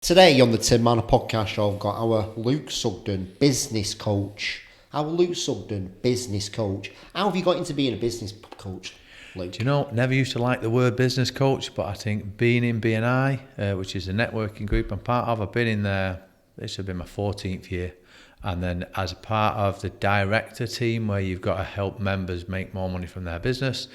Today on the Tim Marner podcast show, I've got our Luke Sugden, business coach. Our Luke Sugden, business coach. How have you got into being a business coach, Luke? Do you know, never used to like the word business coach, but I think being in BNI, which is a networking group I'm part of, I've been in there, this will be my 14th year. And then as a part of the director team, where you've got to help members make more money from their business,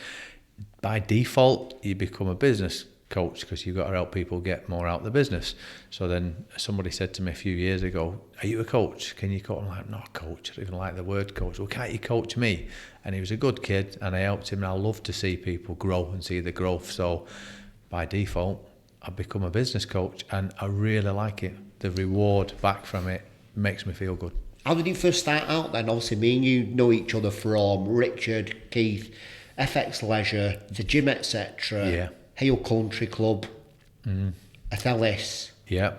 by default, you become a business coach because you've got to help people get more out of the business. So then somebody said to me a few years ago, "Are you a coach? Can you coach?" I'm like, "Not a coach. I don't even like the word coach." "Well, can't you coach me?" And he was a good kid and I helped him, and I love to see people grow and see the growth. So by default, I've become a business coach and I really like it. The reward back from it makes me feel good. How did you first start out then? Obviously, me and you know each other from Richard, Keith, FX Leisure, the gym, etc. Yeah. Hale Country Club, Athellis. Yeah.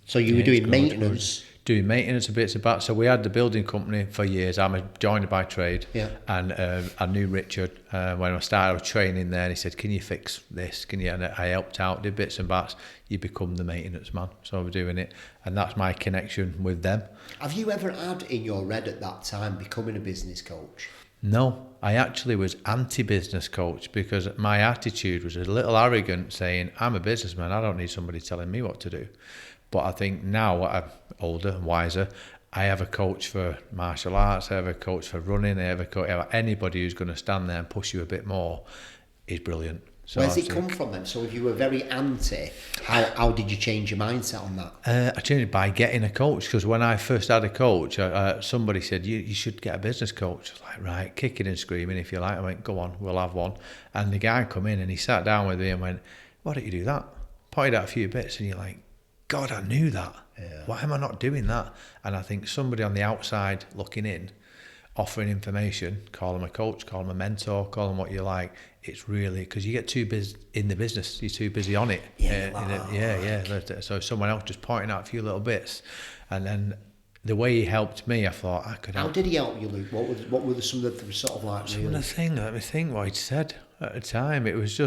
So you were doing maintenance. Doing maintenance and bits about. So we had the building company for years. I'm a joiner by trade. Yeah. And I knew Richard when I started training there, and he said, "Can you fix this? Can you?" And I helped out, did bits and bats. You become the maintenance man. So we're doing it. And that's my connection with them. Have you ever had in your head at that time becoming a business coach? No, I actually was anti-business coach because my attitude was a little arrogant, saying, "I'm a businessman, I don't need somebody telling me what to do." But I think now I'm older and wiser, I have a coach for martial arts, I have a coach for running, I have a coach, anybody who's going to stand there and push you a bit more is brilliant. So Where's it come from then? So if you were very anti, how did you change your mindset on that? I changed it by getting a coach, because when I first had a coach, somebody said, you should get a business coach. I was like, right, kicking and screaming if you like. I went, go on, we'll have one. And the guy come in and he sat down with me and went, "Why don't you do that?" Pointed out a few bits and you're like, God, I knew that. Yeah. Why am I not doing that? And I think somebody on the outside looking in, offering information, call them a coach, call them a mentor, call them what you like. It's really, because you get too busy in the business, you're too busy on it. Yeah. So someone else just pointing out a few little bits. And then the way he helped me, I thought I could help. How did he help you, Luke? What were some of the sort of like... Some of the thing, let me think what he'd said at the time. It was,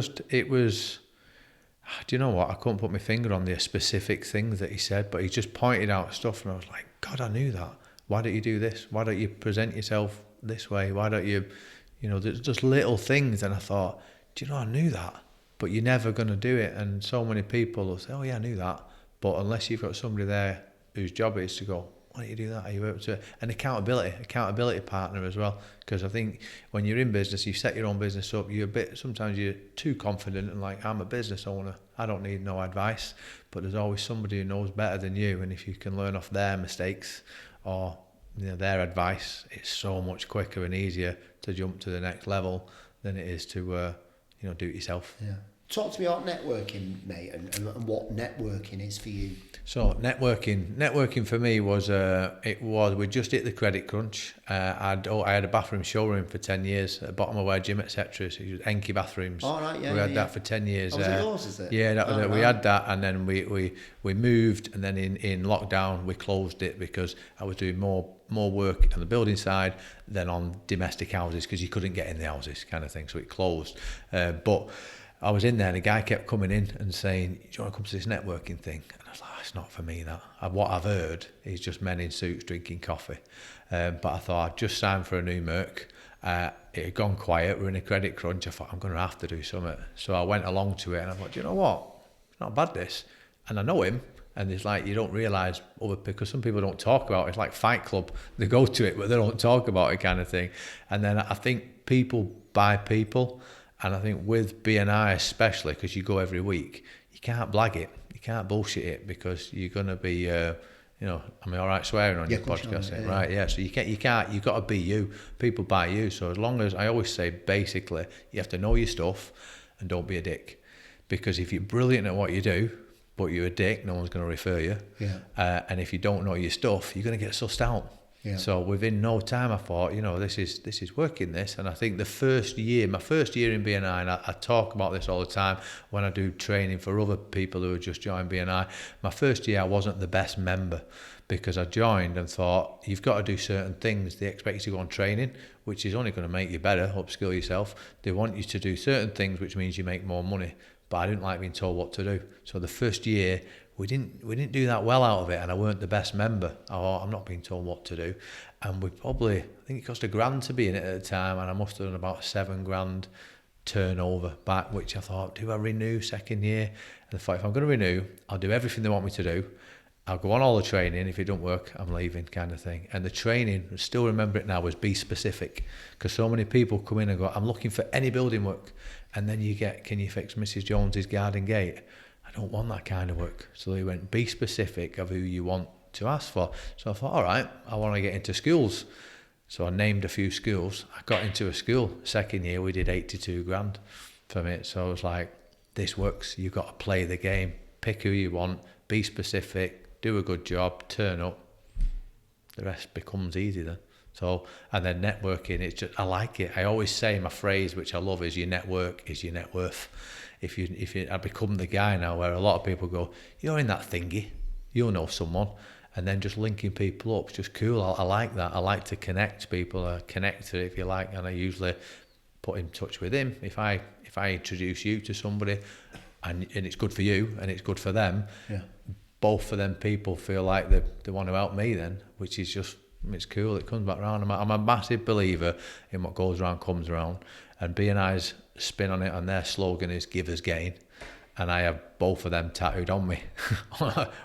do you know what? I couldn't put my finger on the specific things that he said, but he just pointed out stuff and I was like, God, I knew that. Why don't you do this? Why don't you present yourself this way? Why don't you, there's just little things. And I thought, do you know, I knew that, but you're never going to do it. And so many people will say, oh yeah, I knew that. But unless you've got somebody there whose job it is to go, why don't you do that? Are you able to? And accountability partner as well. Because I think when you're in business, you set your own business up, sometimes you're too confident and like, I'm a business owner, I don't need no advice. But there's always somebody who knows better than you. And if you can learn off their mistakes or their advice, it's so much quicker and easier to jump to the next level than it is to do it yourself. Yeah. Talk to me about networking, mate, and what networking is for you. So networking for me was we just hit the credit crunch. I had a bathroom showroom for 10 years at the bottom of our gym, etc. So it was Enki bathrooms. All right, yeah. We had that for 10 years. Was it yours, is it? Yeah, that was it. We had that, and then we moved, and then in lockdown we closed it because I was doing more work on the building side than on domestic houses because you couldn't get in the houses kind of thing. So it closed, but I was in there and a guy kept coming in and saying, "Do you want to come to this networking thing?" And I was like, it's not for me, that. What I've heard is just men in suits drinking coffee. But I thought, I'd just signed for a new Merc. It had gone quiet, we're in a credit crunch. I thought, I'm going to have to do something. So I went along to it and I thought, do you know what? It's not bad, this. And I know him. And it's like, you don't realise, because some people don't talk about it. It's like Fight Club. They go to it, but they don't talk about it kind of thing. And then I think people buy people. And I think with BNI especially, because you go every week, you can't blag it, you can't bullshit it, because you're going to be, am I all right swearing on your podcast? Yeah. Right, yeah. So you can't. You've got to be you. People buy you. So as long as, I always say, basically, you have to know your stuff and don't be a dick. Because if you're brilliant at what you do, but you're a dick, no one's going to refer you. Yeah. And if you don't know your stuff, you're going to get sussed out. Yeah. So within no time, I thought, this is working, this. And I think my first year in BNI, and I talk about this all the time when I do training for other people who have just joined BNI. My first year, I wasn't the best member because I joined and thought, you've got to do certain things. They expect you to go on training, which is only going to make you better, upskill yourself. They want you to do certain things, which means you make more money. But I didn't like being told what to do. So the first year we didn't do that well out of it, and I weren't the best member. I'm not being told what to do, and I think it cost £1,000 to be in it at the time, and I must have done about £7,000 turnover back, which I thought, do I renew second year? And I thought, if I'm going to renew, I'll do everything they want me to do. I'll go on all the training. If it don't work, I'm leaving, kind of thing. And the training, I still remember it now, was be specific, because so many people come in and go, I'm looking for any building work, and then you get, can you fix Mrs. Jones's garden gate? I don't want that kind of work. So they went, be specific of who you want to ask for. So I thought, all right, I want to get into schools. So I named a few schools. I got into a school. Second year, we did £82,000 from it. So I was like, this works. You've got to play the game. Pick who you want. Be specific. Do a good job. Turn up. The rest becomes easy then. So, and then networking, it's just, I like it. I always say my phrase, which I love, is your network is your net worth. I become the guy now where a lot of people go, you're in that thingy. You'll know someone. And then just linking people up, it's just cool. I like that. I like to connect people, connect if you like, and I usually put in touch with him. If I introduce you to somebody, and it's good for you and it's good for them, both of them people feel like they want to help me then, which is just, it's cool. It comes back around. I'm a massive believer in what goes around comes around, and B&I's spin on it, and their slogan is give us gain. And I have both of them tattooed on me,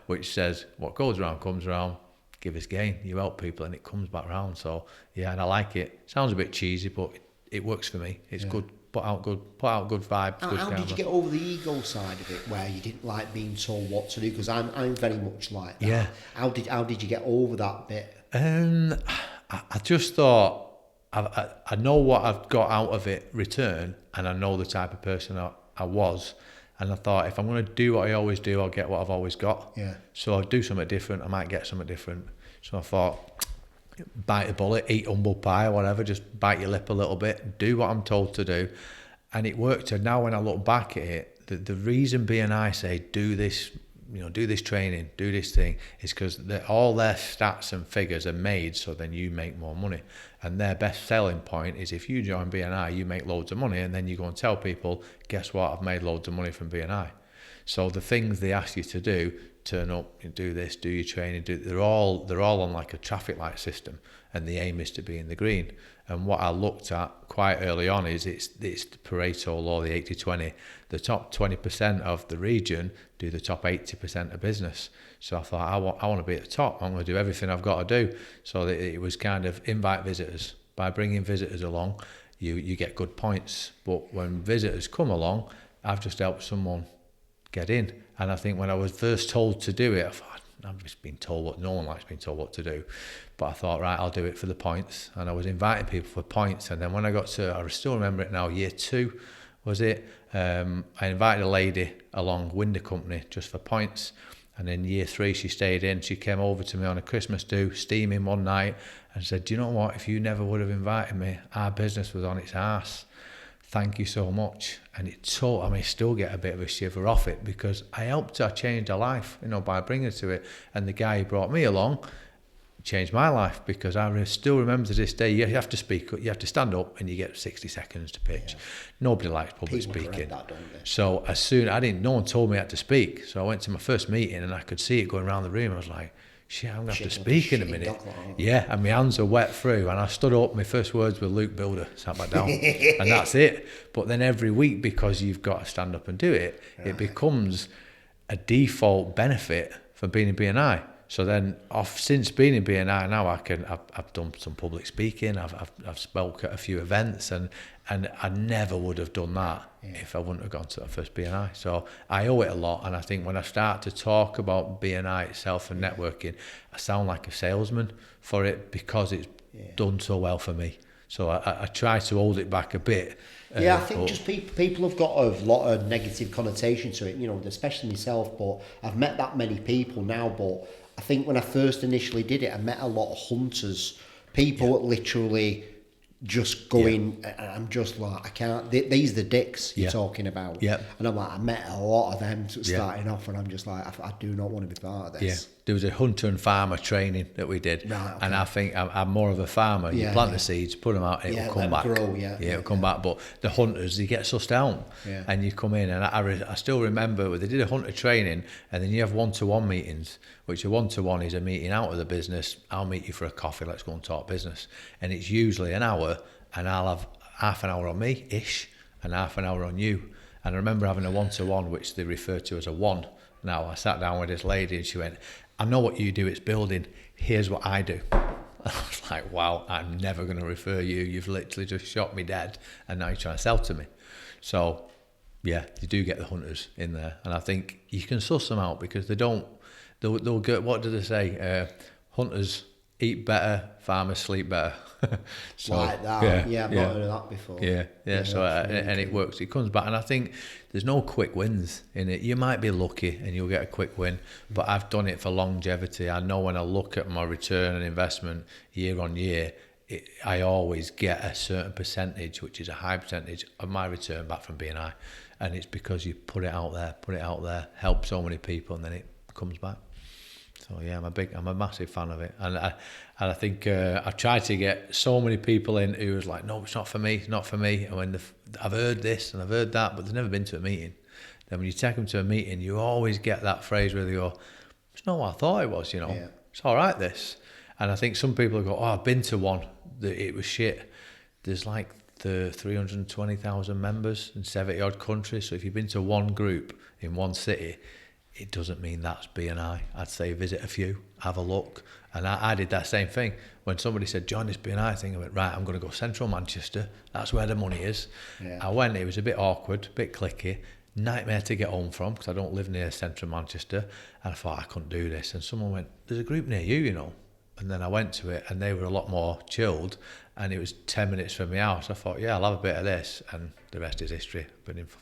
which says, what goes around comes around, give us gain. You help people and it comes back around. So, yeah, and I like it. Sounds a bit cheesy, but it works for me. It's good. Put out good vibes. How did you get over the ego side of it, where you didn't like being told what to do? Because I'm very much like that. Yeah. How did you get over that bit? I just thought, I know what I've got out of it return, and I know the type of person I was. And I thought, if I'm going to do what I always do, I'll get what I've always got. Yeah. So I'll do something different. I might get something different. So I thought, bite the bullet, eat humble pie, whatever. Just bite your lip a little bit. Do what I'm told to do. And it worked. And now when I look back at it, the reason B&I say, do this, do this training, do this thing, is because all their stats and figures are made so then you make more money. And their best selling point is if you join B&I, you make loads of money, and then you go and tell people, guess what, I've made loads of money from B&I. So the things they ask you to do, turn up, do this, do your training, they're all on like a traffic light system, and the aim is to be in the green. And what I looked at quite early on is it's the Pareto law, the 80-20. The top 20% of the region do the top 80% of business. So I thought, I want to be at the top. I'm going to do everything I've got to do. So that it was kind of invite visitors. By bringing visitors along, you get good points. But when visitors come along, I've just helped someone get in. And I think when I was first told to do it, I thought, I've just been told no one likes being told what to do. But I thought, right, I'll do it for the points. And I was inviting people for points. And then when I got to, I still remember it now, year 2, was it? I invited a lady along, window company, just for points. And in year 3, she stayed in. She came over to me on a Christmas do, steaming one night, and said, do you know what? If you never would have invited me, our business was on its arse. Thank you so much. And I still get a bit of a shiver off it, because I helped her change her life, by bringing her to it. And the guy who brought me along changed my life, because I still remember to this day, you have to speak, you have to stand up, and you get 60 seconds to pitch. Yeah. Nobody likes public speaking. That, don't they? So no one told me I had to speak. So I went to my first meeting, and I could see it going around the room. I was like, shit, I'm going to have to speak in a minute. Yeah, and my hands are wet through. And I stood up, my first words were Luke Builder, sat back down. And that's it. But then every week, because you've got to stand up and do it, it becomes a default benefit for being in B&I. So then, since being in B&I now, I've done some public speaking. I've spoke at a few events, and I never would have done that if I wouldn't have gone to that first B&I. So I owe it a lot. And I think when I start to talk about B&I itself and networking, I sound like a salesman for it, because it's done so well for me. So I try to hold it back a bit. I think just people have got a lot of negative connotation to it, especially myself. But I've met that many people now. But I think when I first initially did it, I met a lot of hunters, people that literally just going, and I'm just like, I can't, these are the dicks you're talking about. Yeah. And I'm like, I met a lot of them starting off, and I'm just like, I do not want to be part of this. Yeah. There was a hunter and farmer training that we did. Right, okay. And I think I'm more of a farmer. You plant the seeds, put them out, it'll come back. Grow, it'll come back. But the hunters, they get sussed out. Yeah. And you come in, and I still remember they did a hunter training, and then you have one-to-one meetings, which a one-to-one is a meeting out of the business. I'll meet you for a coffee, let's go and talk business. And it's usually an hour, and I'll have half an hour on me-ish, and half an hour on you. And I remember having a one-to-one, which they refer to as a one. Now, I sat down with this lady, and she went, I know what you do, it's building. Here's what I do. I was like, wow, I'm never going to refer you. You've literally just shot me dead, and now you're trying to sell to me. So, yeah, you do get the hunters in there. And I think you can suss them out because they'll get, what do they say? Hunters eat better, farmers sleep better. So, like that. Yeah, I've not heard of that before. Yeah. So and it works. It comes back, and I think there's no quick wins in it. You might be lucky and you'll get a quick win, but I've done it for longevity. I know when I look at my return on investment year on year, I always get a certain percentage, which is a high percentage of my return back from BNI, and it's because you put it out there, help so many people, and then it comes back. So yeah, I'm a massive fan of it, and I think I tried to get so many people in who was like, no, it's not for me, And when I've heard this and I've heard that, but they've never been to a meeting. Then when you take them to a meeting, you always get that phrase where they go, it's not what I thought it was, It's all right, this. And I think some people go, oh, I've been to one, it was shit. There's like the 320,000 members in 70 odd countries. So if you've been to one group in one city, it doesn't mean that's BNI. I'd say visit a few, have a look. And I did that same thing. When somebody said, join this BNI thing, I went, right, I'm going to go central Manchester. That's where the money is. Yeah. I went, it was a bit awkward, a bit clicky, nightmare to get home from because I don't live near central Manchester. And I thought, I couldn't do this. And someone went, there's a group near you, And then I went to it, and they were a lot more chilled, and it was 10 minutes from my house. I thought, yeah, I'll have a bit of this, and the rest is history. I've been in for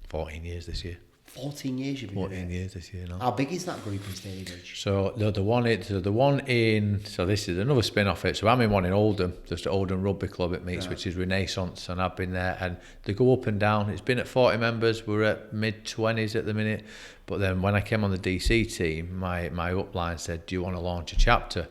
14 years this year. 14 years you've been 14 years this year, no. How big is that group in Stalybridge? So the one in, so this is another spin-off it. So I'm in one in Oldham, just at Oldham Rugby Club it meets, which is Renaissance, and I've been there, and they go up and down. It's been at 40 members, we're at mid-20s at the minute. But then when I came on the DC team, my upline said, do you want to launch a chapter?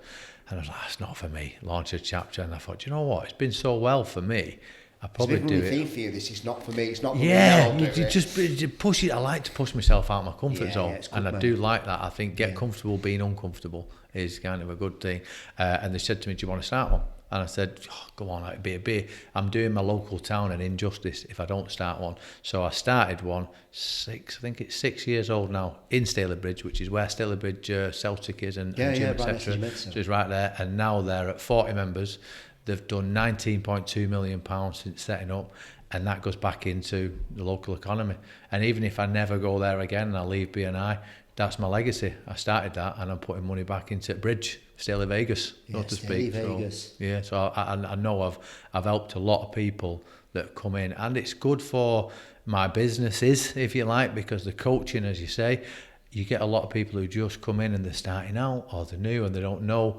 And I was like, that's not for me, launch a chapter. And I thought, you know what, it's been so well for me, I probably do it. For you, this is not for me. It's not for me. You just push it. I like to push myself out of my comfort zone, and I do like that. I think get comfortable being uncomfortable is kind of a good thing. And they said to me, "Do you want to start one?" And I said, oh, "Go on, it'd be a beer. I'm doing my local town an injustice if I don't start one." So I started one. I think it's 6 years old now in Stalybridge, which is where Stalybridge Celtic is and gym, etc. So it's right there. And now they're at 40 members. They've done £19.2 million since setting up, and that goes back into the local economy. And even if I never go there again and I leave BNI, that's my legacy. I started that, and I'm putting money back into Bridge, Staley Vegas, so to speak. So I know I've helped a lot of people that have come in, and it's good for my businesses, if you like, because the coaching, as you say, you get a lot of people who just come in and they're starting out or they're new and they don't know,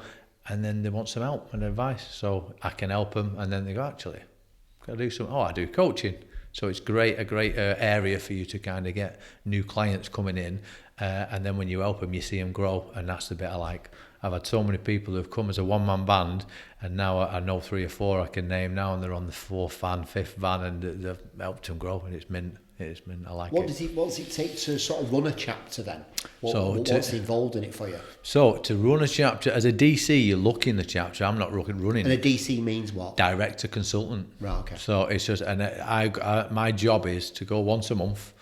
and then they want some help and advice, so I can help them, and then they go, actually, can I do something? Oh, I do coaching. So it's a great area for you to kind of get new clients coming in, and then when you help them, you see them grow, and that's the bit I like. I've had so many people who've come as a one-man band, and now I know 3 or 4 I can name now, and they're on the 4th van, 5th van, and they've helped them grow, and it's mint. It's mint. I like it. What does it take to sort of run a chapter then? What's involved in it for you? So to run a chapter, as a DC, you're looking the chapter. I'm not running. And a DC means what? Director consultant. Right. Okay. So it's just, and my job is to go once a month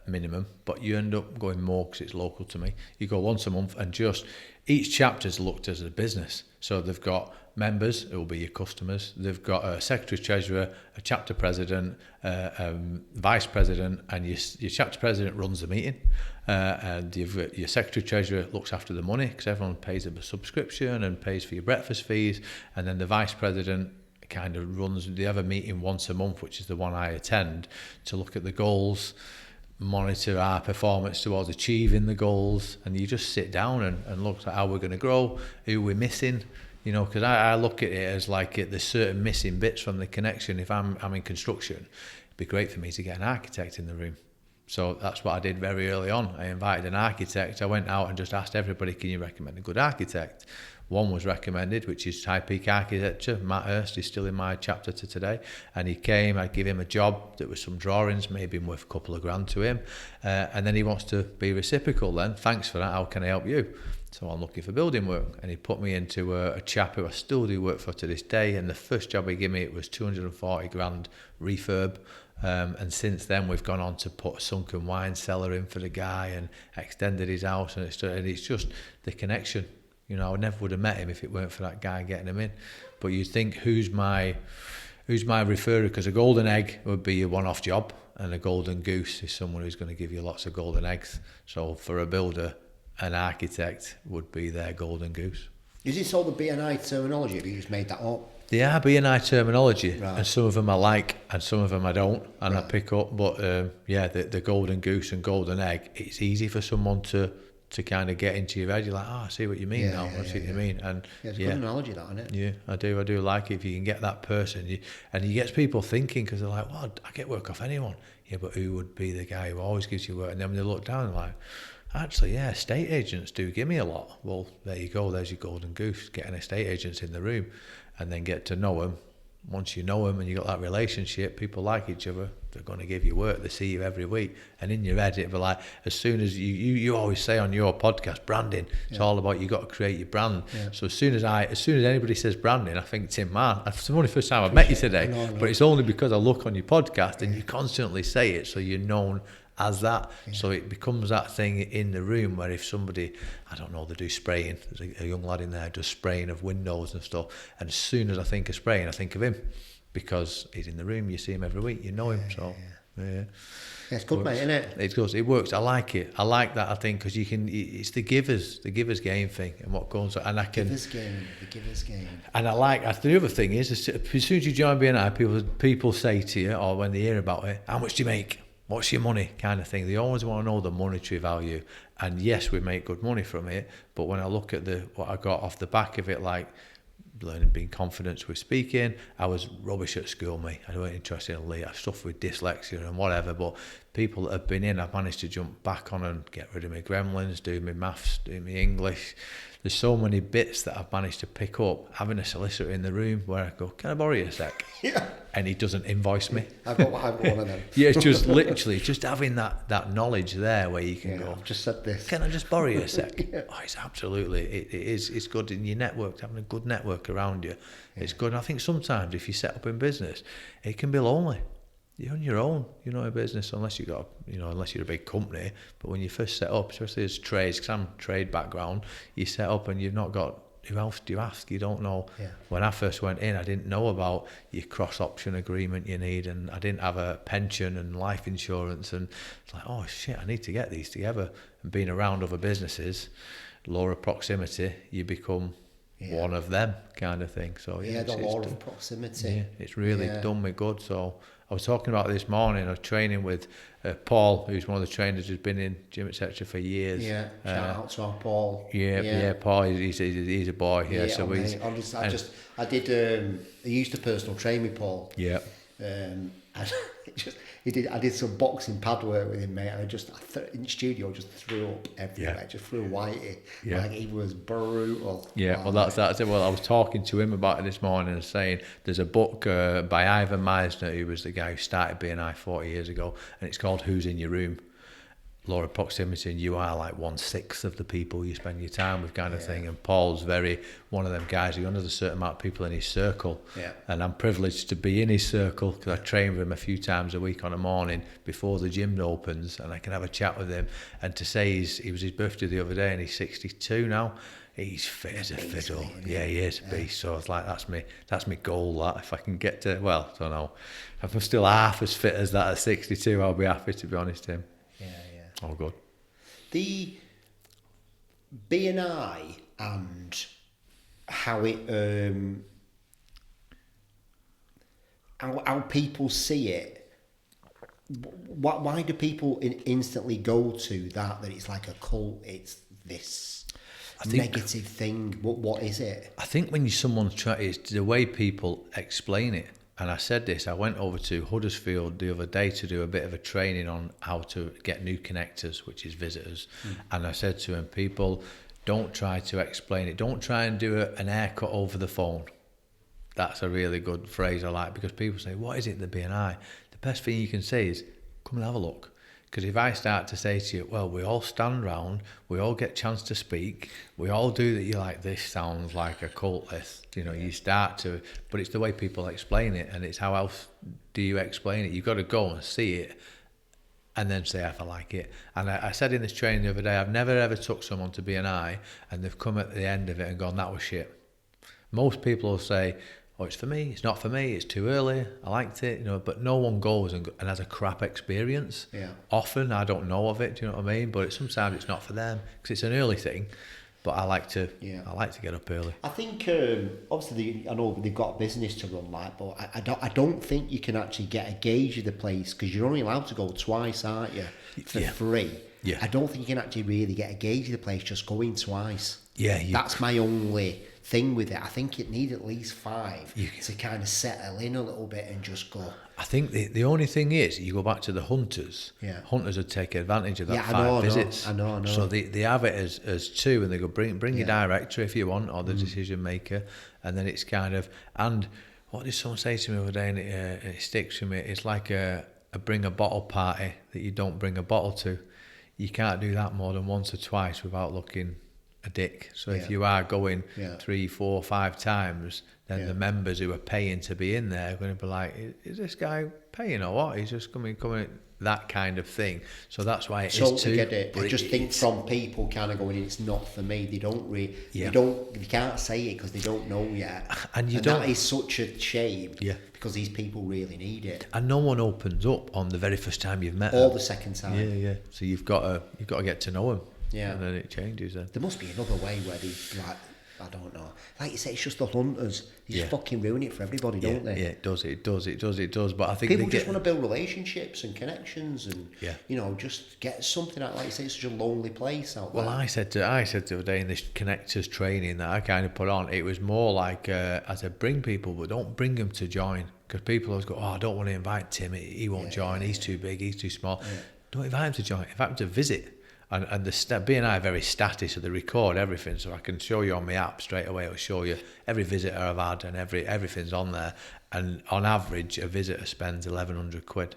minimum, but you end up going more because it's local to me. You go once a month, and just each chapter's looked as a business. So they've got members who will be your customers. They've got a secretary treasurer, a chapter president, vice president, and your chapter president runs the meeting. And you've got your secretary treasurer looks after the money because everyone pays a subscription and pays for your breakfast fees. And then the vice president kind of runs. They have a meeting once a month, which is the one I attend, to look at the goals, monitor our performance towards achieving the goals, and you just sit down and look at how we're going to grow, who we're missing. You know, because I look at it as like there's certain missing bits from the connection. If I'm in construction, it'd be great for me to get an architect in the room. So that's what I did very early on. I invited an architect. I went out and just asked everybody, can you recommend a good architect? One was recommended, which is High Peak Architecture. Matt Hurst is still in my chapter to today. And he came, I'd give him a job that was some drawings, maybe worth a couple of grand to him. And then he wants to be reciprocal then. Thanks for that, how can I help you? So I'm looking for building work. And he put me into a chap who I still do work for to this day. And the first job he gave me, it was 240 grand refurb. And since then we've gone on to put a sunken wine cellar in for the guy and extended his house, and it's just the connection. You know, I never would have met him if it weren't for that guy getting him in. But you think, who's my referrer? Because a golden egg would be a one-off job, and a golden goose is someone who's going to give you lots of golden eggs. So for a builder, an architect would be their golden goose. Is this all the BNI terminology? Have you just made that up? They are BNI terminology, right. And some of them I like, and some of them I don't, and right. I pick up. But the golden goose and golden egg, it's easy for someone to kind of get into your head. You're like, I see what you mean now. I see what you mean. And it's a good analogy, that, isn't it? Yeah, I do like it if you can get that person. And you get people thinking, because they're like, well, I get work off anyone. Yeah, but who would be the guy who always gives you work? And then when they look down, they're like, actually, yeah, estate agents do give me a lot. Well, there you go. There's your golden goose. Get an estate agents in the room and then get to know them. Once you know them and you got that relationship, people like each other. They're going to give you work. They see you every week. And in your head, it'll be like, as soon as you always say on your podcast, branding, it's all about, you got to create your brand. Yeah. So as soon as anybody says branding, I think Tim Marner. It's the only first time I've met you today, but it's only because I look on your podcast and you constantly say it, so you're known as that. So it becomes that thing in the room where if somebody, I don't know, they do spraying, there's a young lad in there does spraying of windows and stuff, and as soon as I think of spraying, I think of him, because he's in the room, you see him every week, you know him. Yeah, it's good, mate, isn't it? It goes, it works. I like it. I like that, I think, because you can, it's the givers game thing, and what goes on, and I can the givers game. And I like, the other thing is, as soon as you join BNI, people say to you, or when they hear about it, how much do you make? What's your money, kind of thing. They always want to know the monetary value. And yes, we make good money from it, but when I look at what I got off the back of it, like learning, being confident with speaking, I was rubbish at school, mate. I wasn't interested in I suffered with dyslexia and whatever, but people that have been in, I've managed to jump back on and get rid of my gremlins, do my maths, do my English. There's so many bits that I've managed to pick up, having a solicitor in the room where I go, can I borrow you a sec? Yeah. And he doesn't invoice me. I've got one of them. Yeah, it's just literally just having that knowledge there where you can go, I've just said this. Can I just borrow you a sec? Oh, it's absolutely, it's good in your network, having a good network around you. It's good. And I think sometimes if you set up in business, it can be lonely. You're on your own, you're not a business unless you're a big company. But when you first set up, especially as trades, because I'm a trade background, you set up and you've not got, who else do you ask? You don't know. Yeah. When I first went in, I didn't know about your cross option agreement you need, and I didn't have a pension and life insurance, and it's like, oh shit, I need to get these together. And being around other businesses, law of proximity, you become one of them, kind of thing. So the law of proximity. Yeah, it's really done me good. So I was talking about this morning, I was training with Paul, who's one of the trainers who's been in gym, etc. for years. Yeah, shout out to our Paul. Yeah, Paul, he's a boy. Yeah, so I used to personal train with Paul. Yeah. I did some boxing pad work with him, mate, and in the studio just threw up everywhere. Yeah. Just threw whitey. Yeah. Like, he was brutal. Yeah, well, that's it. Well, I was talking to him about it this morning and saying there's a book by Ivan Meisner, who was the guy who started BNI 40 years ago, and it's called Who's in Your Room? Law of proximity, and you are like 1/6 of the people you spend your time with, kind of thing. And Paul's very one of them guys who has a certain amount of people in his circle. Yeah. And I'm privileged to be in his circle because I train with him a few times a week on a morning before the gym opens, and I can have a chat with him. And to say it was his birthday the other day, and he's 62 now. He's fit as a fiddle. Yeah, he is a beast. So it's like that's my goal. That if I can get to, well, I don't know, if I'm still half as fit as that at 62, I'll be happy, to be honest, Tim. Oh, good. The BNI and how it, how people see it. Why do people instantly go to that it's like a cult? It's this. negative thing? What is it? I think when someone's trying, it's the way people explain it. And I said this, I went over to Huddersfield the other day to do a bit of a training on how to get new connectors, which is visitors. And I said to them, people, don't try to explain it. Don't try and do an haircut over the phone. That's a really good phrase I like, because people say, what is it, the BNI? The best thing you can say is, come and have a look. Because if I start to say to you, well, we all stand round, we all get a chance to speak, we all do that, you're like, this sounds like a cult list. You know, you start to, but it's the way people explain it, and it's how else do you explain it? You've got to go and see it and then say if I like it. And I said in this training the other day, I've never ever took someone to BNI and they've come at the end of it and gone, that was shit. Most people will say, oh, it's for me, it's not for me, it's too early, I liked it, you know, but no one goes and has a crap experience. Yeah. Often I don't know of it, do you know what I mean? But sometimes it's not for them, because it's an early thing. But I like to get up early. I think obviously I know they've got a business to run, like, but I don't think you can actually get a gauge of the place, because you're only allowed to go twice, aren't you? For free. Yeah. I don't think you can actually really get a gauge of the place just going twice. Yeah. That's my only thing with it. I think it needs at least 5 to kind of settle in a little bit and just go. I think the only thing is, you go back to the hunters. Yeah. Hunters would take advantage of that Yeah, 5 visits. I know. So they have it as 2, and they go bring your director if you want, or the decision maker, and then it's kind of. And what did someone say to me the other day, and it sticks with me? It's like a bring a bottle party that you don't bring a bottle to. You can't do that more than once or twice without looking a dick. So if you are going 3, 4, 5 times, then the members who are paying to be in there are going to be like, is this guy paying or what? He's just coming that kind of thing. So that's why it is too. I get it. I just think from people kind of going, it's not for me. They don't really. They can't say it because they don't know yet. And that is such a shame. Yeah. Because these people really need it. And no one opens up on the very first time you've met or them. The second time. Yeah. So you've got to get to know them. Yeah. And then it changes then. There must be another way where they, like, I don't know. Like you say, it's just the hunters. They just fucking ruin it for everybody, don't they? Yeah, it does. But I think people just want to build relationships and connections and, you know, just get something out. Like you say, it's such a lonely place out there. Well, I said the other day in this connectors training that I kind of put on, it was more like, I said, bring people, but don't bring them to join. Because people always go, I don't want to invite Tim. He won't join. He's too big. He's too small. Yeah. Don't invite him to join. Invite him to visit. And the BNI are very static, so they record everything. So I can show you on my app straight away. It'll show you every visitor I've had and everything's on there. And on average, a visitor spends 1,100 quid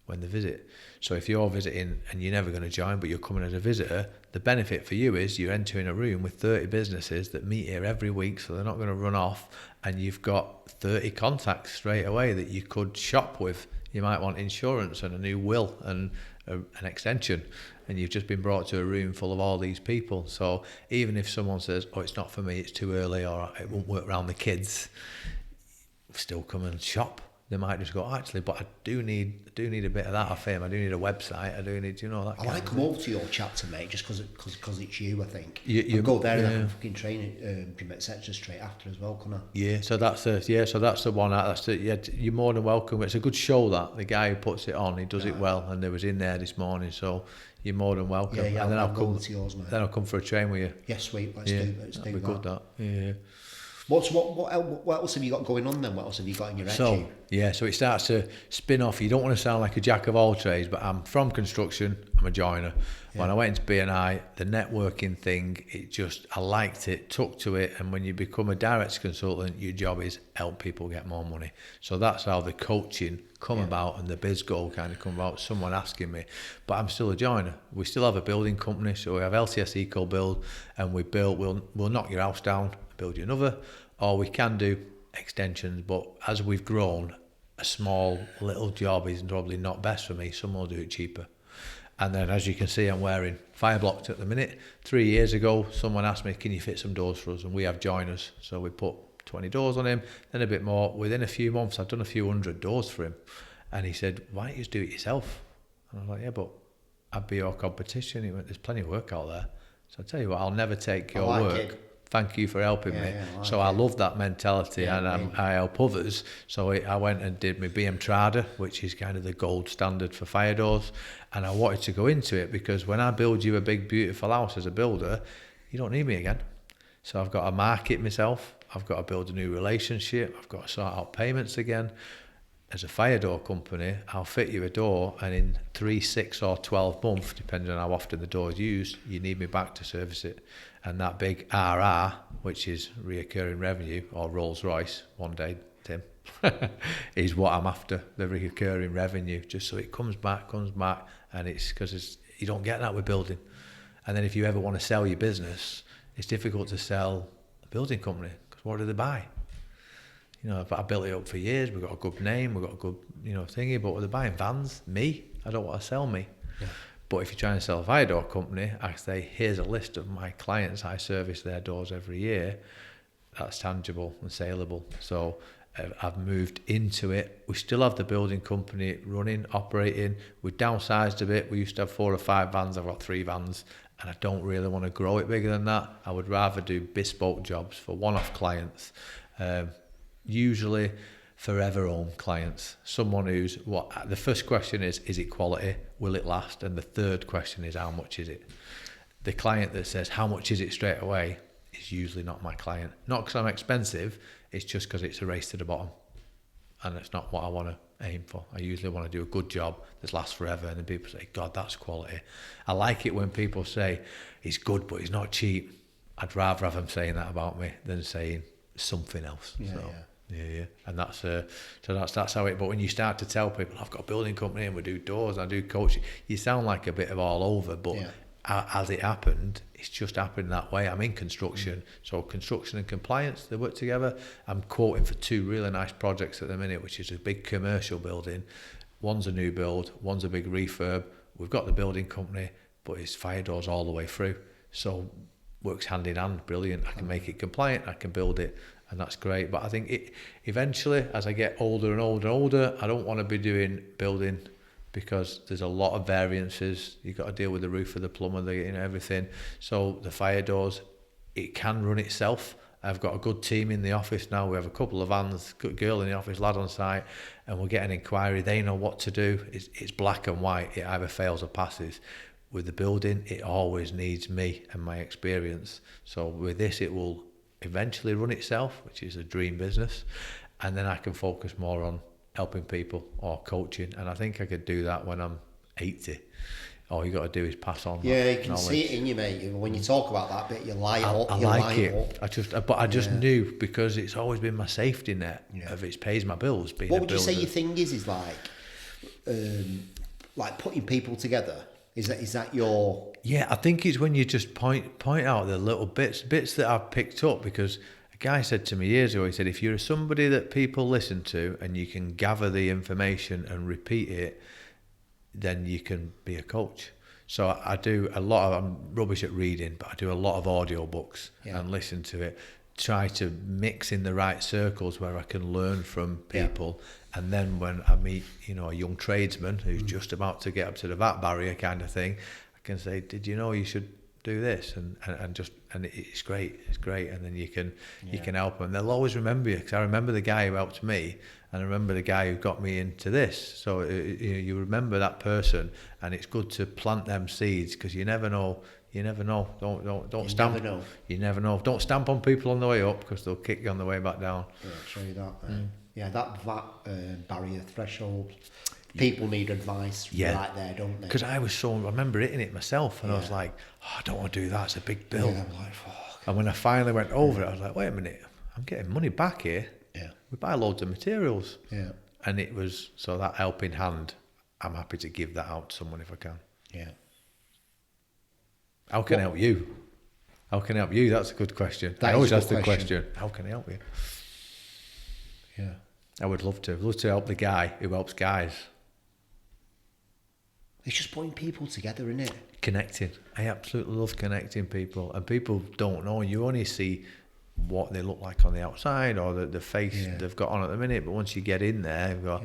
when they visit. So if you're visiting and you're never going to join, but you're coming as a visitor, the benefit for you is you're entering a room with 30 businesses that meet here every week, so they're not going to run off. And you've got 30 contacts straight away that you could shop with. You might want insurance and a new will and an extension, and you've just been brought to a room full of all these people. So even if someone says, oh, it's not for me, it's too early, or it won't work around the kids, still come and shop. They might just go, actually, but I do need a bit of that off him. I do need a website. I do need, that. I might come over to your chapter, mate, just because it's you. I think you go there and have a fucking training, etc. straight after as well, couldn't I? Yeah. So that's the one. You're more than welcome. It's a good show. That the guy who puts it on, he does it well, and they was in there this morning. So you're more than welcome. Yeah. And then I'll come to yours, mate. Then I'll come for a train with you. Yes, sweet. Let's do that. That'd be good. That. Yeah. What else have you got going on then? What else have you got in your head? So it starts to spin off. You don't want to sound like a jack of all trades, but I'm from construction. I'm a joiner. When I went into BNI, the networking thing, I liked it, took to it, and when you become a direct consultant, your job is help people get more money. So that's how the coaching come about and the BizGoal kind of come about, someone asking me. But I'm still a joiner. We still have a building company, so we have LTS Eco Build, and we'll knock your house down, build you another, or we can do extensions. But as we've grown, a small little job is probably not best for me. Someone will do it cheaper. And then, as you can see, I'm wearing Fireblocks at the minute. 3 years ago, someone asked me, can you fit some doors for us? And we have joiners, so we put 20 doors on him, then a bit more. Within a few months, I've done a few hundred doors for him. And he said, why don't you just do it yourself? And I was like, yeah, but I'd be your competition. He went, there's plenty of work out there. So I tell you what, I'll never take your work. Thank you for helping me. I love that mentality, and I help others. So I went and did my BM Trada, which is kind of the gold standard for fire doors. And I wanted to go into it because when I build you a big, beautiful house as a builder, you don't need me again. So I've got to market myself. I've got to build a new relationship. I've got to sort out payments again. As a fire door company, I'll fit you a door, and in 3, 6 or 12 months, depending on how often the door is used, you need me back to service it. And that big RR, which is reoccurring revenue, or Rolls Royce, one day, Tim, is what I'm after, the recurring revenue, just so it comes back, and it's because you don't get that with building. And then if you ever want to sell your business, it's difficult to sell a building company, because what do they buy? You know, I built it up for years, we've got a good name, we've got a good, thingy, but they're buying vans. Me, I don't want to sell me. Yeah. But if you're trying to sell a fire door company, I say, here's a list of my clients, I service their doors every year. That's tangible and saleable. So I've moved into it. We still have the building company running, operating. We downsized a bit. We used to have 4 or 5 vans. I've got 3 vans, and I don't really want to grow it bigger than that. I would rather do bespoke jobs for one-off clients. Usually forever home clients, someone who's the first question is it quality, will it last, and the third question is how much is it. The client that says how much is it straight away is usually not my client, not because I'm expensive, it's just because it's a race to the bottom, and it's not what I want to aim for. I usually want to do a good job that lasts forever, and then people say, God, that's quality. I like it when people say he's good but he's not cheap. I'd rather have them saying that about me than saying something else. Yeah, and that's how it. But when you start to tell people, I've got a building company and we do doors, I do coaching, you sound like a bit of all over. But as it happened, it's just happened that way. I'm in construction, so construction and compliance, they work together. I'm quoting for 2 really nice projects at the minute, which is a big commercial building. One's a new build, one's a big refurb. We've got the building company, but it's fire doors all the way through. So works hand in hand, brilliant. I can make it compliant, I can build it. And that's great. But I think eventually, as I get older and older, I don't want to be doing building, because there's a lot of variances. You've got to deal with the roof of the plumber, everything. So the fire doors, it can run itself. I've got a good team in the office now. We have a couple of vans, good girl in the office, lad on site, and we'll get an inquiry. They know what to do. It's black and white. It either fails or passes. With the building, it always needs me and my experience. So with this, it will eventually run itself, which is a dream business, and then I can focus more on helping people or coaching, and I think I could do that when I'm 80. All you got to do is pass on. Yeah, you can knowledge. See it in you, mate. When you talk about that bit, you light up. I like it. I just knew, because it's always been my safety net. If it pays my bills. Being what would you say your thing is like putting people together? Is that your... Yeah, I think it's when you just point out the little bits that I've picked up, because a guy said to me years ago, he said, if you're somebody that people listen to and you can gather the information and repeat it, then you can be a coach. So I do a lot of, I'm rubbish at reading, but I do a lot of audio books and listen to it, try to mix in the right circles where I can learn from people. And then when I meet, a young tradesman who's just about to get up to the VAT barrier kind of thing, I can say, did you know you should do this? And it's great. And then you can help them. They'll always remember you, because I remember the guy who helped me, and I remember the guy who got me into this. So you remember that person, and it's good to plant them seeds, because you never know. Don't stamp. Never know. You never know. Don't stamp on people on the way up, because they'll kick you on the way back down. Yeah, I'll show you that. Yeah, that VAT barrier threshold. People need advice right there, don't they? Because I remember hitting it myself, and I was like, I don't want to do that. It's a big bill. Yeah, I'm like, fuck. And when I finally went over it, I was like, wait a minute, I'm getting money back here. Yeah. We buy loads of materials. Yeah. And it was, so that helping hand, I'm happy to give that out to someone if I can. Yeah. How can I help you? How can I help you? That's a good question. I always ask the question, how can I help you? Yeah. I would love to. Love to help the guy who helps guys. It's just putting people together, isn't it? Connecting. I absolutely love connecting people. And people don't know. You only see what they look like on the outside, or the face they've got on at the minute. But once you get in there, you go,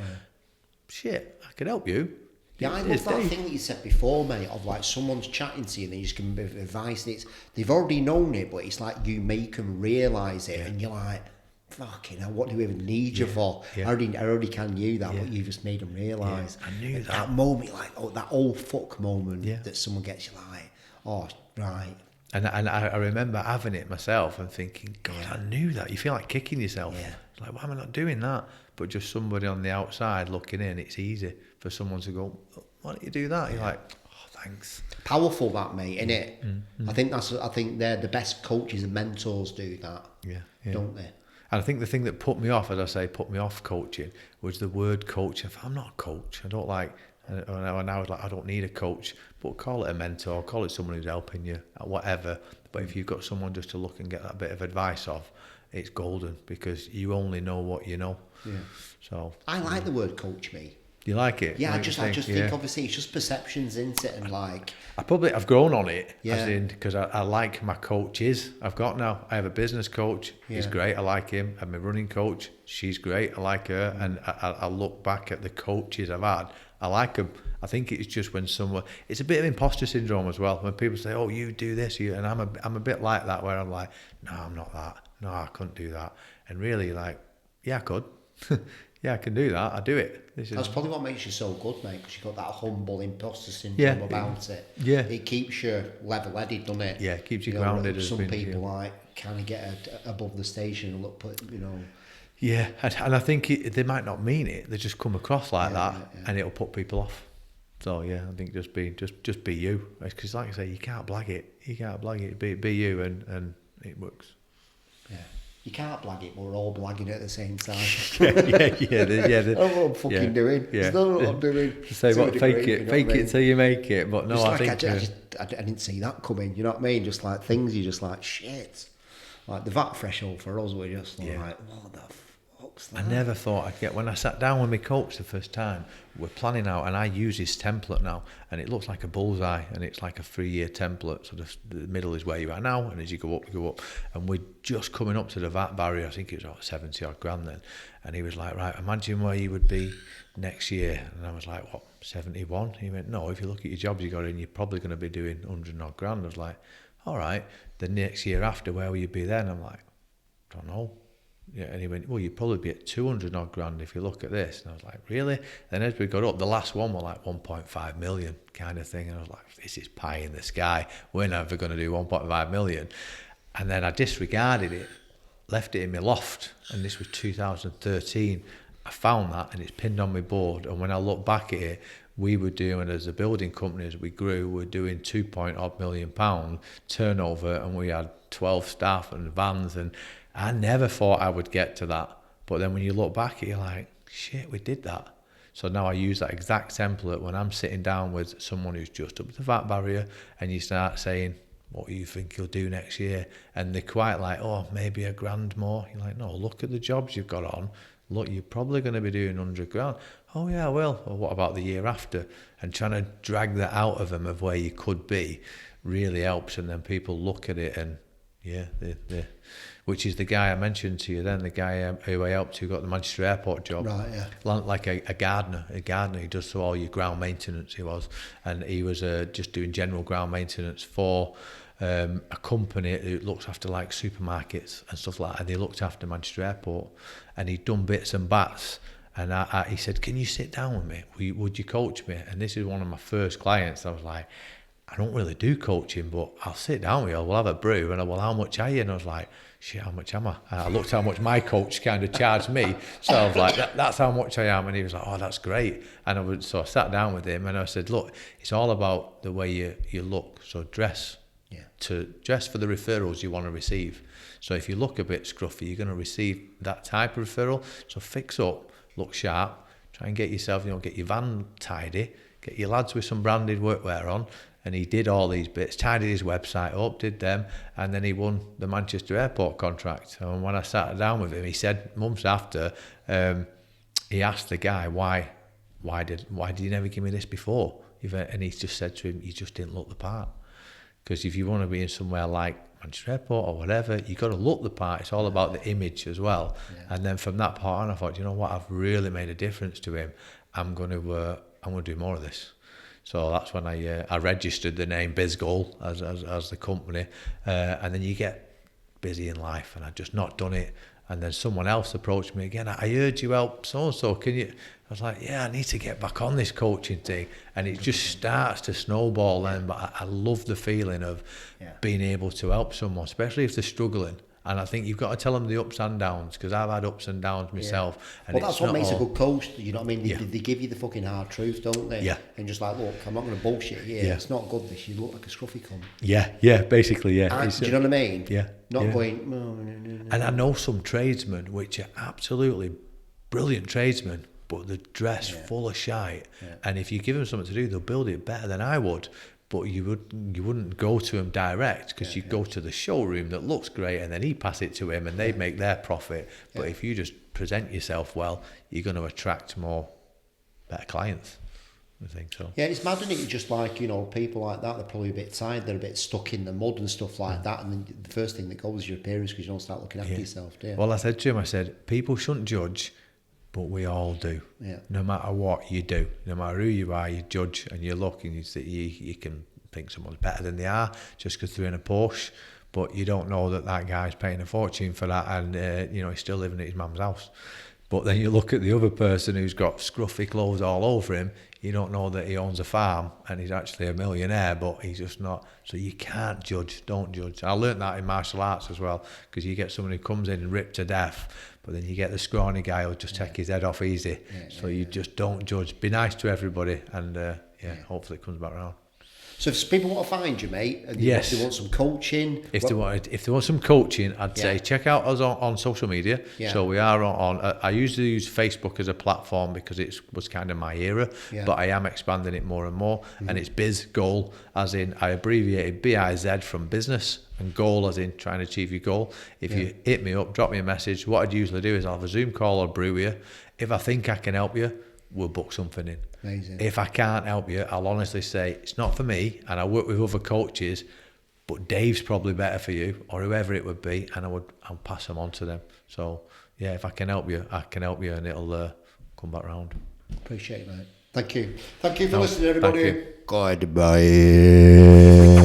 shit, I can help you. Yeah, I love that thing that you said before, mate, of like someone's chatting to you and they just give them a bit of advice. And they've already known it, but it's like you make them realise it, and you're like, fucking hell, what do we even need you for? I already kind of knew that, but you just made them realise. I knew that. Moment, like, that old fuck moment that someone gets you like, oh, right. And I remember having it myself and thinking, God, Yeah. I knew that. You feel like kicking yourself. Yeah. Like, why am I not doing that? But just somebody on the outside looking in, it's easy for someone to go, why don't you do that? You're like, oh, thanks. Powerful that, mate, isn't it? I think they're the best coaches and mentors do that. Yeah. Don't they? And I think the thing that put me off, as I say, put me off coaching was the word coach. I'm not a coach. I don't like, and I was like, I don't need a coach, but call it a mentor, call it someone who's helping you, whatever. But if you've got someone just to look and get that bit of advice off, it's golden, because you only know what you know. Yeah. So I like the word coach, me. You like it? Yeah, like I just think obviously it's just perceptions, isn't it? And like, I've grown on it, yeah. as in, because I like my coaches I've got now. I have a business coach, he's great, I like him. I have my running coach, she's great, I like her. And I look back at the coaches I've had, I like them. I think it's just when someone, it's a bit of imposter syndrome as well. When people say, oh, you do this, and I'm a bit like that, where I'm like, no, I'm not that. No, I couldn't do that. And really, like, yeah, I could. Yeah, I can do that. I do it. That's probably what makes you so good, mate, because you've got that humble imposter syndrome about it. Yeah. It keeps you level-headed, doesn't it? Yeah, it keeps you grounded. Some people like kind of get above the station and look, Yeah, and I think they might not mean it. They just come across like that, and it'll put people off. So yeah, I think just be you, because like I say, you can't blag it. Be you, and it works. Yeah. You can't blag it, but we're all blagging it at the same time. yeah. I don't know what I'm fucking doing. It's not what I'm doing. Say what, fake it till you make it. But no, just I like think I didn't see that coming. You know what I mean? Just like things, you're just like shit. Like the VAT threshold for us, we're just like, what the fuck's that? I never thought I'd get, when I sat down with my coach the first time, we're planning out, and I use his template now, and it looks like a bullseye, and it's like a 3-year template. Sort of the middle is where you are now, and as you go up, and we're just coming up to the VAT barrier. I think it was about 70 odd grand then, and he was like, right, imagine where you would be next year. And I was like, what, 71? He went, no, if you look at your jobs you got in, you're probably going to be doing 100 odd grand. I was like, all right, the next year after, where will you be then? I'm like, don't know. Yeah, and he went, well, you'd probably be at 200 odd grand if you look at this. And I was like, really? Then as we got up, the last one was like 1.5 million kind of thing. And I was like, this is pie in the sky. We're never going to do 1.5 million. And then I disregarded it, left it in my loft. And this was 2013. I found that, and it's pinned on my board. And when I look back at it, we were doing, as a building company, as we grew, we're doing £2 million turnover, and we had 12 staff and vans, and I never thought I would get to that. But then when you look back, you're like, shit, we did that. So now I use that exact template when I'm sitting down with someone who's just up to the VAT barrier, and you start saying, what do you think you'll do next year? And they're quite like, oh, maybe £1 grand more. You're like, no, look at the jobs you've got on. Look, you're probably going to be doing 100 grand. Oh yeah, I will. Or what about the year after? And trying to drag that out of them of where you could be really helps. And then people look at it, and which is the guy I mentioned to you then, the guy who I helped, who got the Manchester Airport job. Right, yeah. Like a gardener. He does all your ground maintenance, he was. And he was just doing general ground maintenance for a company who looks after like supermarkets and stuff like that. And they looked after Manchester Airport. And he'd done bits and bats. And he said, can you sit down with me? Would you coach me? And this is one of my first clients. I was like, I don't really do coaching, but I'll sit down with you. We'll have a brew. And well, how much are you? And I was like, shit, how much am I? And I looked how much my coach kind of charged me. So I was like, that's how much I am. And he was like, oh, that's great. And so I sat down with him, and I said, look, it's all about the way you look. So dress for the referrals you want to receive. So if you look a bit scruffy, you're going to receive that type of referral. So fix up, look sharp, try and get yourself, get your van tidy, get your lads with some branded workwear on. And he did all these bits, tidied his website up, did them, and then he won the Manchester Airport contract. And when I sat down with him, he said months after, he asked the guy, why did you never give me this before? And he just said to him, you just didn't look the part. Because if you want to be in somewhere like Manchester Airport or whatever, you got to look the part. It's all about the image as well. Yeah. And then from that part on, I thought, you know what, I've really made a difference to him. I'm going to do more of this. So that's when I registered the name BizGoal as the company, and then you get busy in life and I'd just not done it. And then someone else approached me again. I heard you help so-and-so. Can you? I was like, yeah, I need to get back on this coaching thing. And it just starts to snowball then. But I love the feeling of being able to help someone, especially if they're struggling. And I think you've got to tell them the ups and downs, because I've had ups and downs myself. And well, that's what makes a good coach. You know what I mean? Yeah. They give you the fucking hard truth, don't they? Yeah. And just like, look, I'm not going to bullshit you. Yeah. It's not good. This, you look like a scruffy cunt. Yeah, basically, yeah. Do you know what I mean? Yeah. Not going. No. And I know some tradesmen which are absolutely brilliant tradesmen, but they're dressed full of shite. And if you give them something to do, they'll build it better than I would. But you wouldn't go to him direct, because you go to the showroom that looks great, and then he pass it to him and they make their profit. But if you just present yourself well, you're going to attract better clients. I think so. Yeah, it's mad, isn't it? Just like, you know, people like that, they're probably a bit tired, they're a bit stuck in the mud and stuff like that, and then the first thing that goes is your appearance, because you don't start looking after yourself, do you? Well, I said to him, I said, people shouldn't judge, but we all do. No matter what you do, no matter who you are, you judge and you look and you can think someone's better than they are just because they're in a Porsche, but you don't know that guy's paying a fortune for that, and you know, he's still living at his mum's house. But then you look at the other person who's got scruffy clothes all over him, you don't know that he owns a farm and he's actually a millionaire, but he's just not. So you can't judge, don't judge. I learnt that in martial arts as well, because you get someone who comes in and ripped to death, but then you get the scrawny guy who'll just take his head off easy. So you just don't judge. Be nice to everybody, and hopefully it comes back around. So if people want to find you, mate, and they want some coaching, if they want some coaching, I'd say check out us on social media. So we are on. I usually use Facebook as a platform because it was kind of my era, but I am expanding it more and more. And it's BizGoal, as in I abbreviated BIZ from business, and goal as in trying to achieve your goal. If you hit me up, drop me a message. What I'd usually do is I'll have a Zoom call or brew you. If I think I can help you, we'll book something in. Amazing. If I can't help you, I'll honestly say it's not for me, and I work with other coaches, but Dave's probably better for you, or whoever it would be, and I'll pass them on to them. So yeah, if I can help you, I can help you, and it'll come back round. Appreciate it, mate. Thank you for listening, everybody. Thank you. Goodbye.